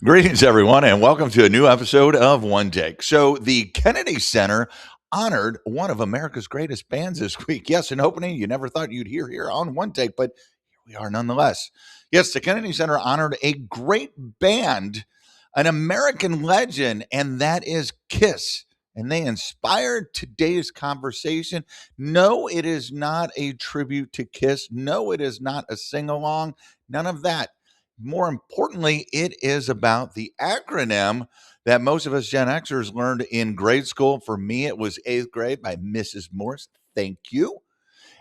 Greetings, everyone, and welcome to a new episode of One Take. So, the Kennedy Center honored one of America's greatest bands this week. Yes, an opening you never thought you'd hear here on One Take, but here we are nonetheless. Yes, the Kennedy Center honored a great band, an American legend, and that is Kiss. And they inspired today's conversation. No, it is not a tribute to Kiss. No, it is not a sing along. None of that. More importantly, it is about the acronym that most of us Gen Xers learned in grade school. For me, it was eighth grade by Mrs. Morse. Thank you.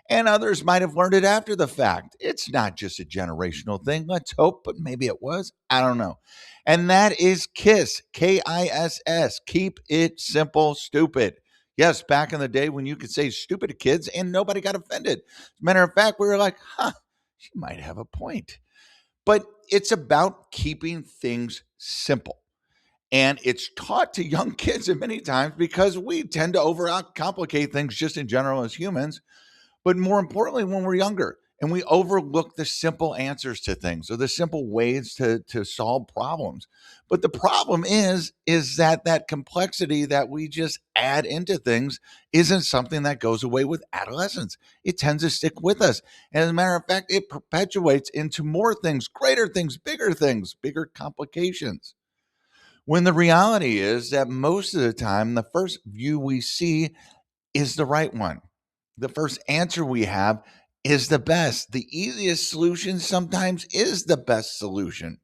And others might have learned it after the fact. It's not just a generational thing. Let's hope, but maybe it was. I don't know. And that is KISS, KISS. Keep it simple, stupid. Yes, back in the day when you could say stupid to kids and nobody got offended. As a matter of fact, we were like, she might have a point. But it's about keeping things simple. And it's taught to young kids many times because we tend to overcomplicate things just in general as humans. But more importantly, when we're younger and we overlook the simple answers to things or the simple ways to solve problems. But the problem is that complexity that we just add into things isn't something that goes away with adolescence. It tends to stick with us. And as a matter of fact, it perpetuates into more things, greater things, bigger complications. When the reality is that most of the time, the first view we see is the right one. The first answer we have is the best. The easiest solution sometimes is the best solution.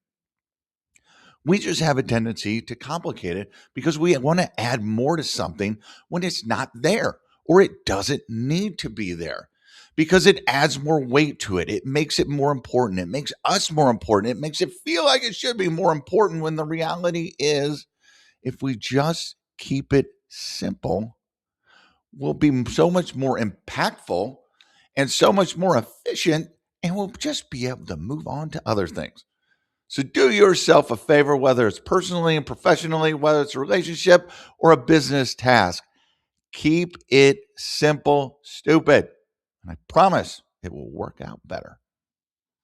We just have a tendency to complicate it because we want to add more to something when it's not there or it doesn't need to be there because it adds more weight to it. It makes it more important. It makes us more important. It makes it feel like it should be more important when the reality is if we just keep it simple, we'll be so much more impactful and so much more efficient, and we'll just be able to move on to other things. So do yourself a favor, whether it's personally and professionally, whether it's a relationship or a business task. Keep it simple, stupid. And I promise it will work out better.